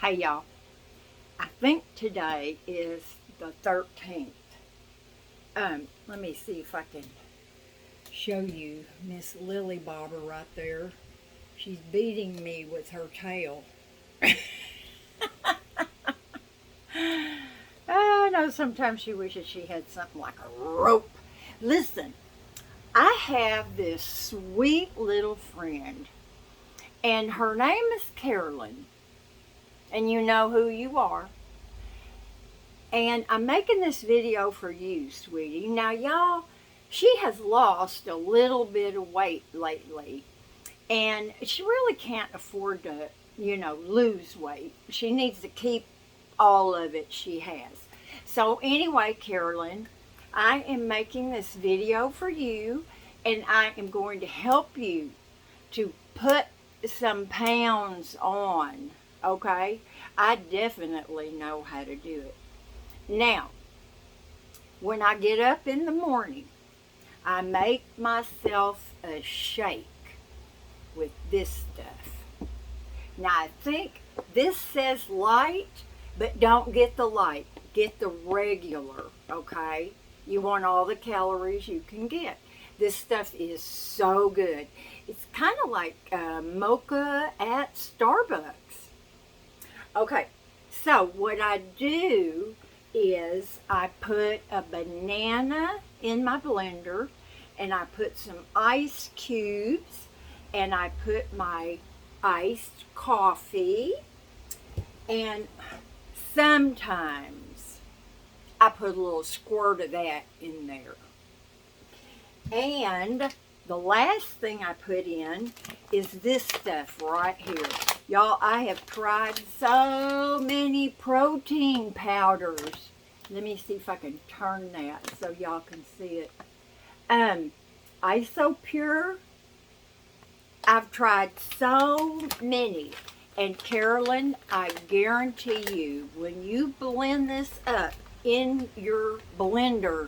Hey y'all, I think today is the 13th. Let me see if I can show you Miss Lily Bobber right there. She's beating me with her tail. I know sometimes she wishes she had something like a rope. Listen, I have this sweet little friend, and her name is Carolyn, and you know who you are. And I'm making this video for you, sweetie. Now, y'all, she has lost a little bit of weight lately. And she really can't afford to, lose weight. She needs to keep all of it she has. So anyway, Carolyn, I am making this video for you. And I am going to help you to put some pounds on. Okay? I definitely know how to do it. Now, when I get up in the morning, I make myself a shake with this stuff. Now, I think this says light, but don't get the light. Get the regular, okay? You want all the calories you can get. This stuff is so good. It's kind of like mocha at Starbucks. Okay, so what I do is I put a banana in my blender, and I put some ice cubes, and I put my iced coffee, and sometimes I put a little squirt of that in there. And the last thing I put in is this stuff right here. Y'all, I have tried so many protein powders. Let me see if I can turn that so y'all can see it. Isopure. I've tried so many. And Carolyn, I guarantee you, when you blend this up in your blender,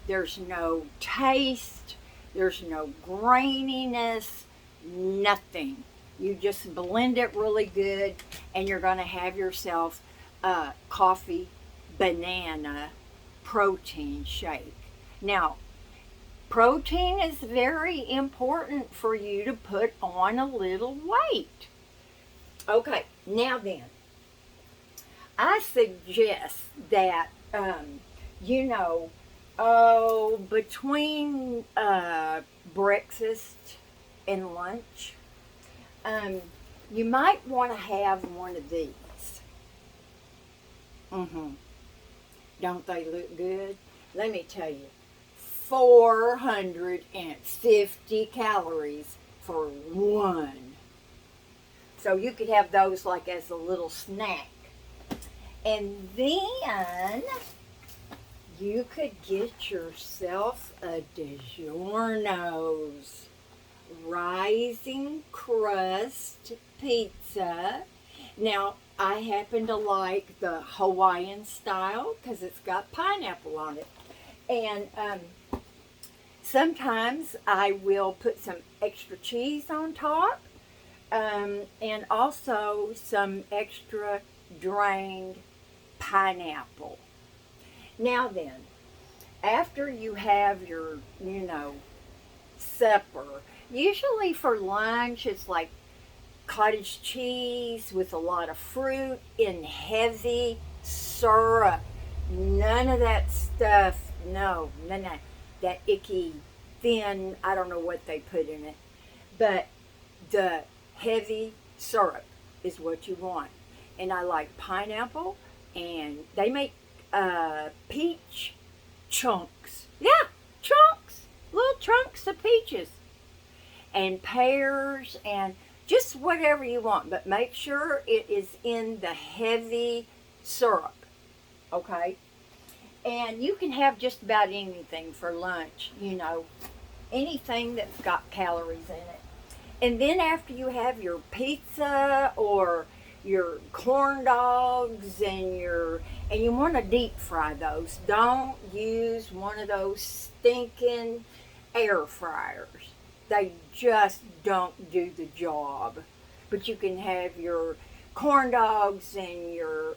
there's no taste, there's no graininess, nothing. You just blend it really good, and you're going to have yourself a coffee banana protein shake. Now, protein is very important for you to put on a little weight. Okay, now then, I suggest that, between breakfast and lunch, you might want to have one of these. Don't they look good? Let me tell you, 450 calories for one. So you could have those like as a little snack. And then you could get yourself a DiGiorno's rising crust pizza. Now, I happen to like the Hawaiian style because it's got pineapple on it. And sometimes I will put some extra cheese on top, and also some extra drained pineapple. Now then, after you have your, supper, usually for lunch it's like cottage cheese with a lot of fruit in heavy syrup. None of that stuff, no, none of that icky, thin, I don't know what they put in it. But the heavy syrup is what you want. And I like pineapple, and they make peach chunks. Yeah, chunks. Little chunks of peaches. And pears, and just whatever you want. But make sure it is in the heavy syrup. Okay? And you can have just about anything for lunch, anything that's got calories in it. And then after you have your pizza or your corn dogs and you want to deep fry those, don't use one of those stinking air fryers. They just don't do the job. But you can have your corn dogs and your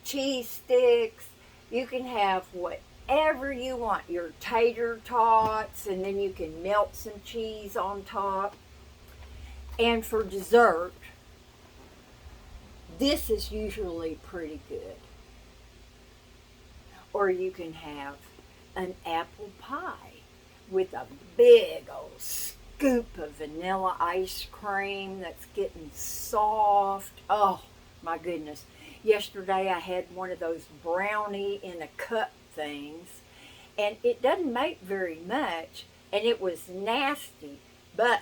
cheese sticks. You can have whatever you want, your tater tots, and then you can melt some cheese on top. And for dessert, this is usually pretty good. Or you can have an apple pie with a big old scoop of vanilla ice cream that's getting soft. Oh my goodness. Yesterday I had one of those brownie in a cup things, and it doesn't make very much, and it was nasty, but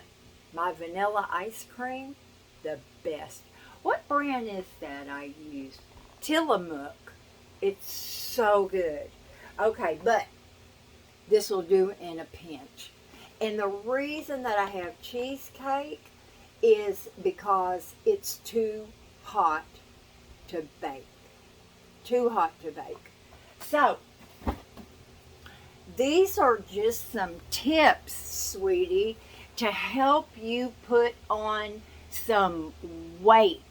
my vanilla ice cream, the best. What brand is that I use? Tillamook. It's so good. Okay, but this will do in a pinch. And the reason that I have cheesecake is because it's too hot to bake. Too hot to bake. So, these are just some tips, sweetie, to help you put on some weight.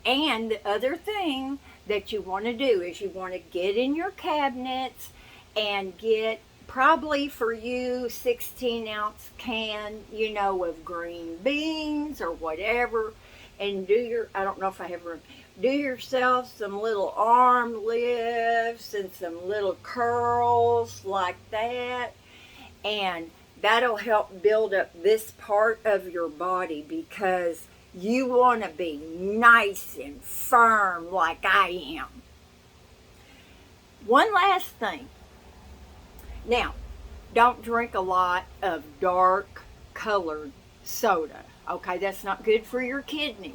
And the other thing that you want to do is you want to get in your cabinets and get, probably for you, 16-ounce can, of green beans or whatever, and I don't know if I have room, do yourself some little arm lifts and some little curls like that, and that'll help build up this part of your body, because you want to be nice and firm like I am. One last thing. Now, don't drink a lot of dark colored soda. Okay, that's not good for your kidneys.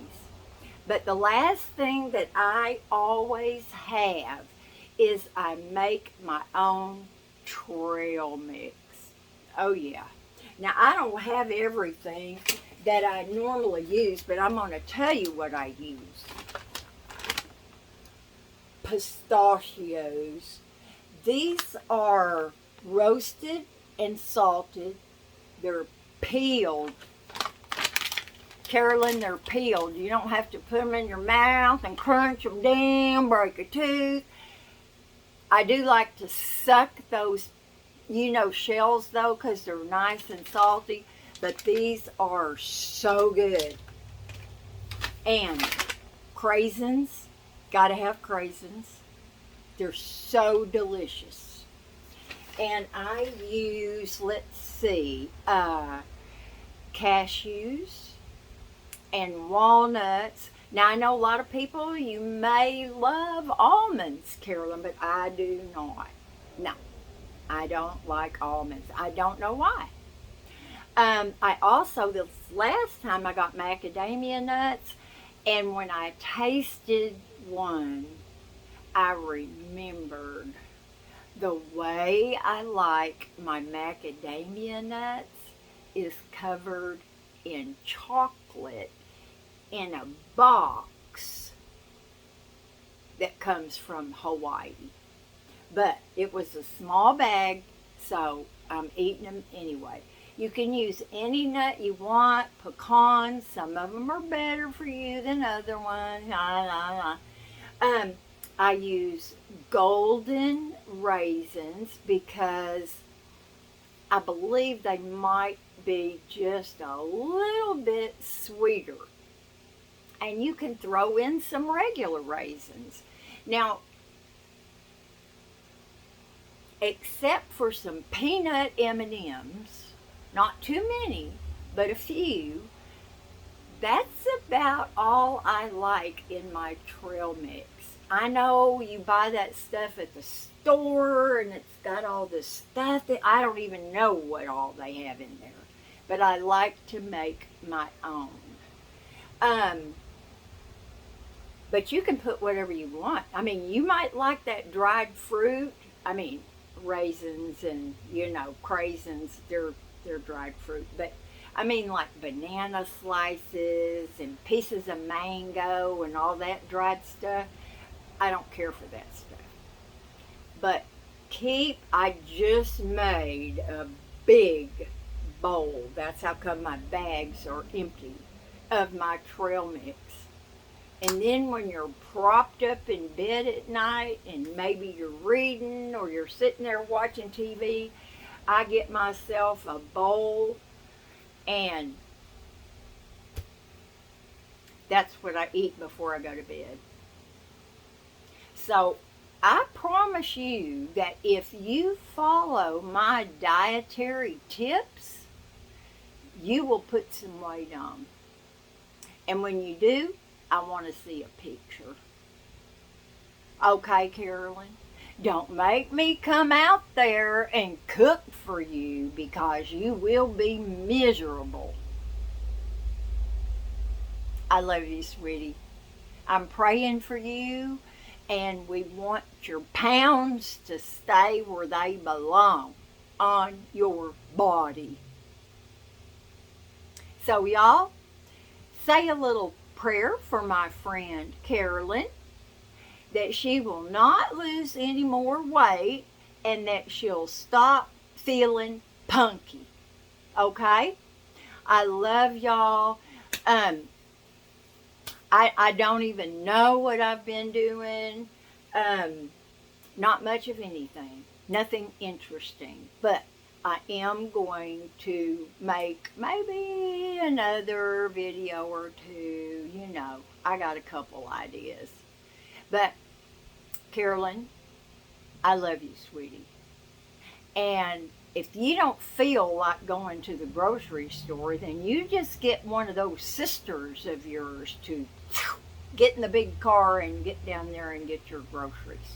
But the last thing that I always have is I make my own trail mix. Oh yeah. Now, I don't have everything that I normally use, but I'm going to tell you what I use. Pistachios. These are roasted and salted. They're peeled. Carolyn, they're peeled. You don't have to put them in your mouth and crunch them down, break a tooth. I do like to suck those, shells though, because they're nice and salty. But these are so good. And craisins, gotta have craisins. They're so delicious. And I use, let's see, cashews and walnuts. Now, I know a lot of people, you may love almonds, Carolyn, but I do not. No, I don't like almonds. I don't know why. I also, the last time I got macadamia nuts, and when I tasted one, I remembered the way I like my macadamia nuts is covered in chocolate in a box that comes from Hawaii. But it was a small bag, so I'm eating them anyway. You can use any nut you want, pecans. Some of them are better for you than other ones. I use golden raisins because I believe they might be just a little bit sweeter. And you can throw in some regular raisins. Now, except for some peanut M&Ms, not too many, but a few, that's about all I like in my trail mix. I know you buy that stuff at the store and it's got all this stuff that I don't even know what all they have in there. But I like to make my own. But you can put whatever you want. I mean, you might like that dried fruit. I mean, raisins and, craisins, they're dried fruit. But I mean, like banana slices and pieces of mango and all that dried stuff. I don't care for that stuff. But I just made a big bowl. That's how come my bags are empty. of my trail mix. And then when you're propped up in bed at night and maybe you're reading or you're sitting there watching TV, I get myself a bowl, and that's what I eat before I go to bed. So I promise you that if you follow my dietary tips, you will put some weight on. And when you do, I want to see a picture. Okay, Carolyn? Don't make me come out there and cook for you, because you will be miserable. I love you, sweetie. I'm praying for you, and we want your pounds to stay where they belong, on your body. So y'all, say a little prayer for my friend Carolyn, that she will not lose any more weight and that she'll stop feeling punky. Okay? I love y'all. I don't even know what I've been doing. Not much of anything. Nothing interesting. But I am going to make maybe another video or two. You know, I got a couple ideas. But, Carolyn, I love you, sweetie. And if you don't feel like going to the grocery store, then you just get one of those sisters of yours to get in the big car and get down there and get your groceries.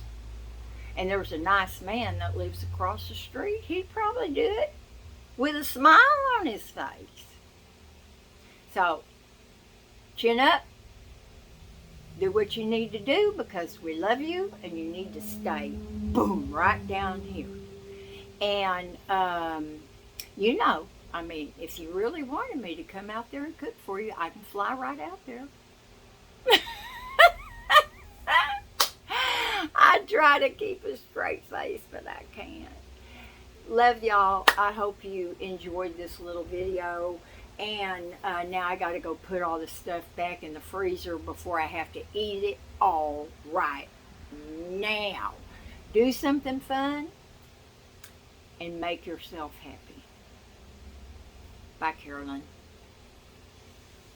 And there's a nice man that lives across the street. He'd probably do it with a smile on his face. So, chin up. Do what you need to do, because we love you, and you need to stay, boom, right down here. And, you know, I mean, if you really wanted me to come out there and cook for you, I can fly right out there. I try to keep a straight face, but I can't. Love y'all. I hope you enjoyed this little video. And now I got to go put all this stuff back in the freezer before I have to eat it all right now. Do something fun and make yourself happy. Bye, Carolyn.